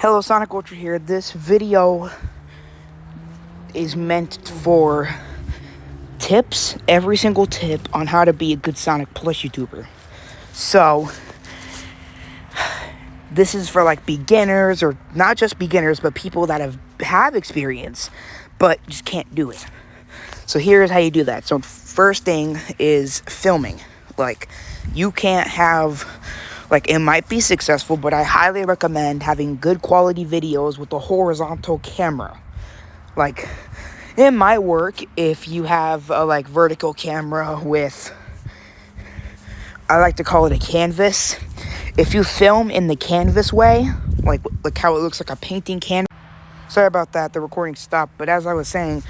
Hello, Sonic Ultra here. This video is meant for tips, every single tip on how to be a good Sonic Plush YouTuber. So, this is for like beginners, or not just beginners, but people that have experience, but just can't do it. So here's how you do that. So first thing is filming. Like, you can't have... Like, it might be successful, but I highly recommend having good quality videos with a horizontal camera. Like, it might work if you have a, like, vertical camera with, I like to call it a canvas. If you film in the canvas way, like how it looks like a painting canvas. Sorry about that, the recording stopped. But as I was saying,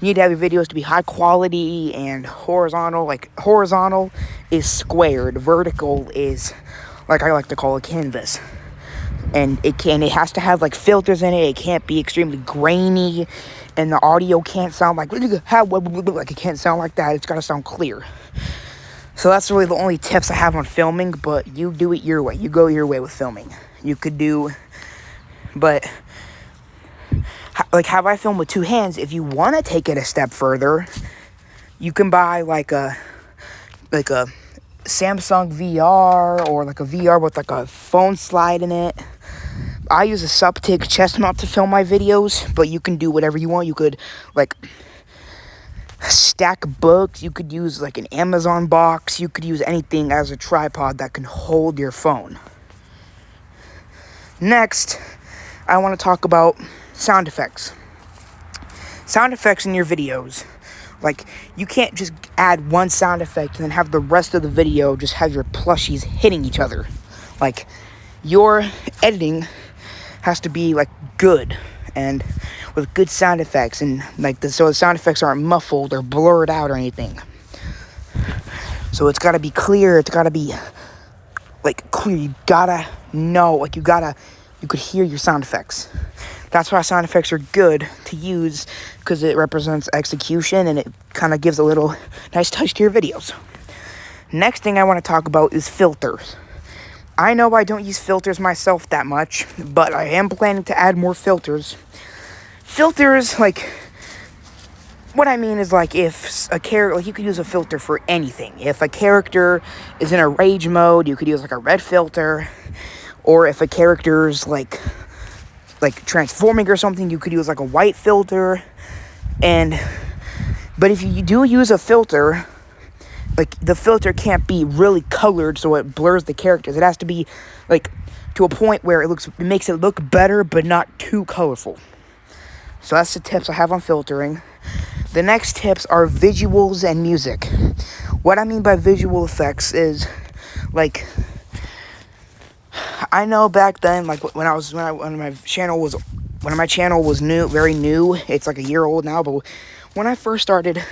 you need to have your videos to be high quality and horizontal. Like, horizontal is squared, vertical is... like I like to call a canvas. And it has to have like filters in it. It can't be extremely grainy, and the audio can't sound like it can't sound like that. It's got to sound clear. So that's really the only tips I have on filming, but you do it your way. You go your way with filming. You could do, but like, have I filmed with two hands? If you want to take it a step further, you can buy like a Samsung VR, or like a VR with like a phone slide in it. I use a Subtic chest mount to film my videos, but you can do whatever you want. You could like stack books, you could use like an Amazon box, you could use anything as a tripod that can hold your phone. Next, I want to talk about sound effects. Sound effects in your videos. Like, you can't just add one sound effect and then have the rest of the video just have your plushies hitting each other. Like, your editing has to be, like, good and with good sound effects, and, like, so the sound effects aren't muffled or blurred out or anything. So it's got to be clear. It's got to be, like, clear. You gotta know, like, you could hear your sound effects. That's why sound effects are good to use, because it represents execution and it kind of gives a little nice touch to your videos. Next thing I want to talk about is filters. I know I don't use filters myself that much, but I am planning to add more filters. Filters, like, what I mean is, like, if a character, like, you could use a filter for anything. If a character is in a rage mode, you could use like a red filter. Or if a character's like transforming or something, you could use like a white filter. But if you do use a filter, like, the filter can't be really colored so it blurs the characters. It has to be like to a point where it makes it look better but not too colorful. So that's the tips I have on filtering. The next tips are visuals and music. What I mean by visual effects is, like, I know back then, like, when my channel was new, very new. It's like a year old now, but when I first started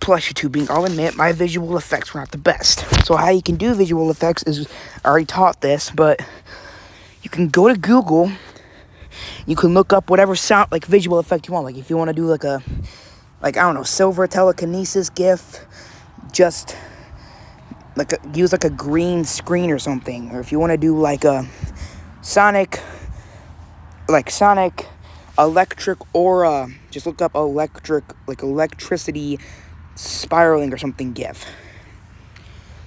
plush YouTubing, I'll admit my visual effects were not the best. So how you can do visual effects is, I already taught this, but you can go to Google. You can look up whatever sound, like, visual effect you want. Like, if you want to do like a, like, I don't know, silver telekinesis GIF, just like use like a green screen or something. Or if you want to do like a Sonic electric aura, just look up electricity spiraling or something GIF.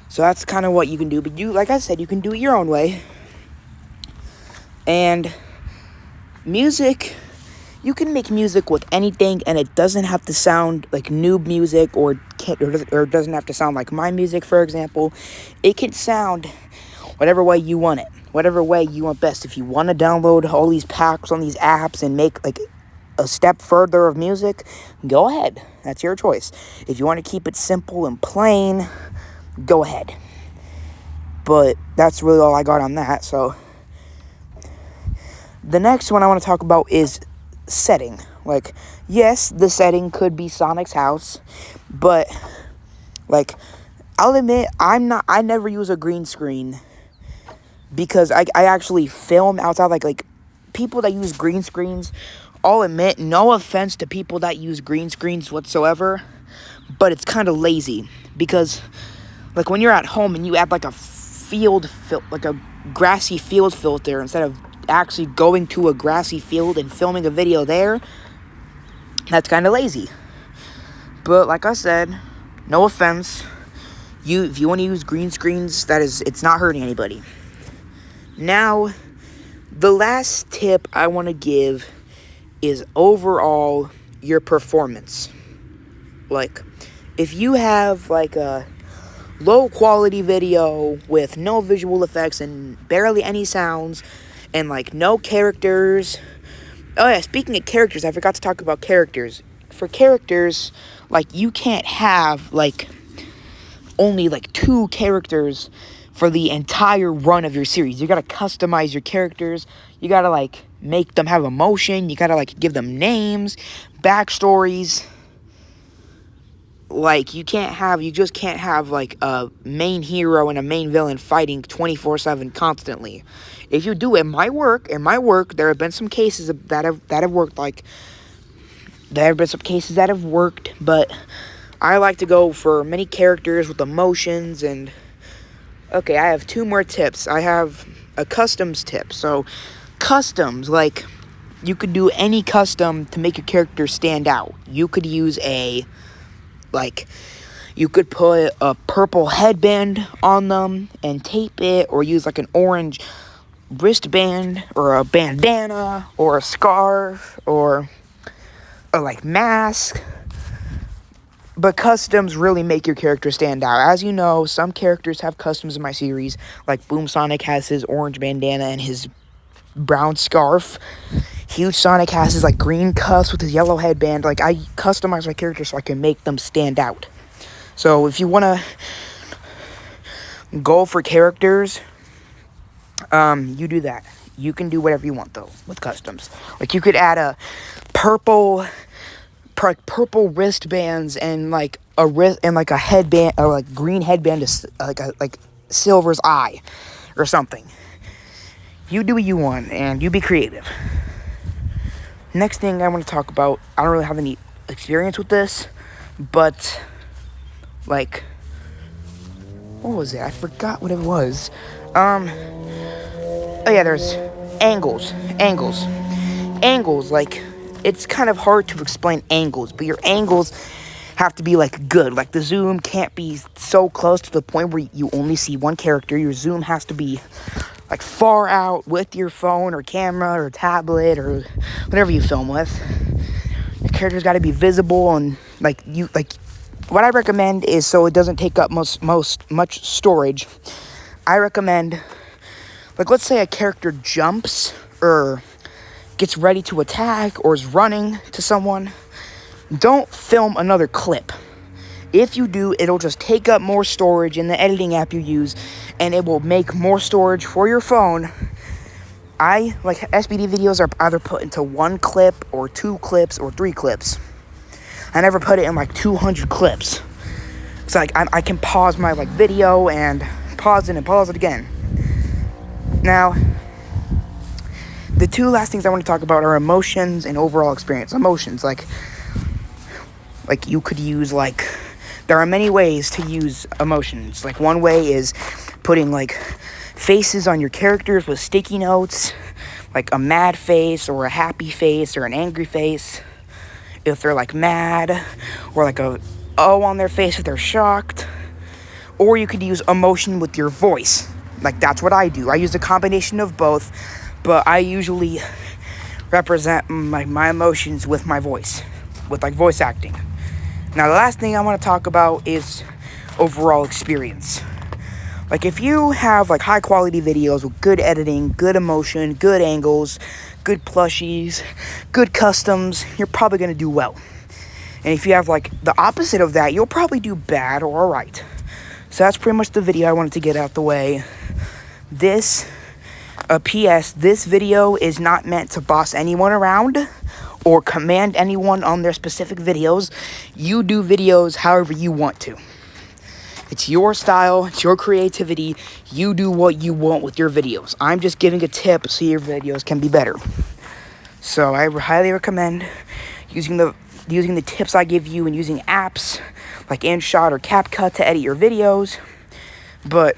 So that's kind of what you can do. But like I said, you can do it your own way. And music, you can make music with anything, and it doesn't have to sound like noob music, or doesn't have to sound like my music, for example. It can sound whatever way you want it, whatever way you want best. If you want to download all these packs on these apps and make like a step further of music, go ahead. That's your choice. If you want to keep it simple and plain, go ahead. But that's really all I got on that. So the next one I want to talk about is setting. Like, yes, the setting could be Sonic's house, but, like, I'll admit, I never use a green screen, because I actually film outside. Like people that use green screens, I'll admit, no offense to people that use green screens whatsoever, but it's kind of lazy, because, like, when you're at home and you add like a grassy field filter instead of actually going to a grassy field and filming a video there, that's kind of lazy. But like I said, no offense, if you want to use green screens, it's not hurting anybody. Now, the last tip I want to give is overall your performance. Like, if you have like a low quality video with no visual effects and barely any sounds and like no characters. Oh yeah, speaking of characters, I forgot to talk about characters. For characters, like, you can't have like only like 2 characters for the entire run of your series. You gotta customize your characters. You gotta like make them have emotion. You gotta like give them names, backstories. Like, you just can't have like a main hero and a main villain fighting 24/7 constantly. If you do, it might work. There have been some cases that have worked. Like, there have been some cases that have worked, but I like to go for many characters with emotions. And okay, I have 2 more tips. I have a customs tip. So, customs, like, you could do any custom to make your character stand out. You could use you could put a purple headband on them and tape it, or use like an orange wristband, or a bandana, or a scarf, or like mask. But customs really make your character stand out. As you know, some characters have customs in my series, like Boom Sonic has his orange bandana and his brown scarf. Huge Sonic has his like green cuffs with his yellow headband. Like, I customize my character so I can make them stand out. So if you want to go for characters, you do that. You can do whatever you want though with customs. Like, you could add a purple wristbands and like a headband, or like green headband to like Silver's eye or something. You do what you want and you be creative. Next thing I want to talk about, I don't really have any experience with this, but like, what was it? I forgot what it was. Oh yeah, there's angles. Like, it's kind of hard to explain angles, but your angles have to be like good. Like, the zoom can't be so close to the point where you only see one character. Your zoom has to be like far out with your phone or camera or tablet or whatever you film with. The character's got to be visible, and what I recommend is, so it doesn't take up much storage, I recommend, like, let's say a character jumps or gets ready to attack or is running to someone, don't film another clip. If you do, it'll just take up more storage in the editing app you use, and it will make more storage for your phone. SBD videos are either put into 1 clip or 2 clips or 3 clips. I never put it in like 200 clips. It's like I can pause my like video and pause it and pause it again. Now, the 2 last things I want to talk about are emotions and overall experience. Emotions, like you could use there are many ways to use emotions. Like, one way is putting like faces on your characters with sticky notes, like a mad face or a happy face or an angry face if they're like mad, or like a O on their face if they're shocked. Or you could use emotion with your voice. Like, that's what I do. I use a combination of both, but I usually represent my emotions with my voice, with like voice acting. Now, the last thing I want to talk about is overall experience. Like, if you have like high quality videos with good editing, good emotion, good angles, good plushies, good customs, you're probably going to do well. And if you have like the opposite of that, you'll probably do bad or alright. So that's pretty much the video I wanted to get out the way. This video is not meant to boss anyone around or command anyone on their specific videos. You do videos however you want to. It's your style, it's your creativity. You do what you want with your videos. I'm just giving a tip so your videos can be better. So I highly recommend using the tips I give you and using apps like InShot or CapCut to edit your videos. But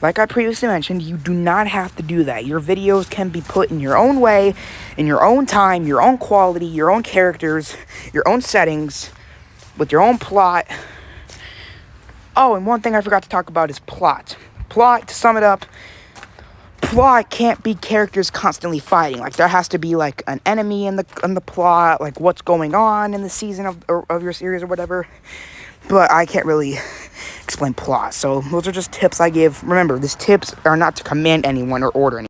Like I previously mentioned, you do not have to do that. Your videos can be put in your own way, in your own time, your own quality, your own characters, your own settings, with your own plot. Oh, and one thing I forgot to talk about is plot. Plot, to sum it up, plot can't be characters constantly fighting. Like, there has to be, like, an enemy in the plot, like, what's going on in the season of your series or whatever. But I can't really explain plot. So those are just tips I give. Remember, these tips are not to command anyone or order anyone.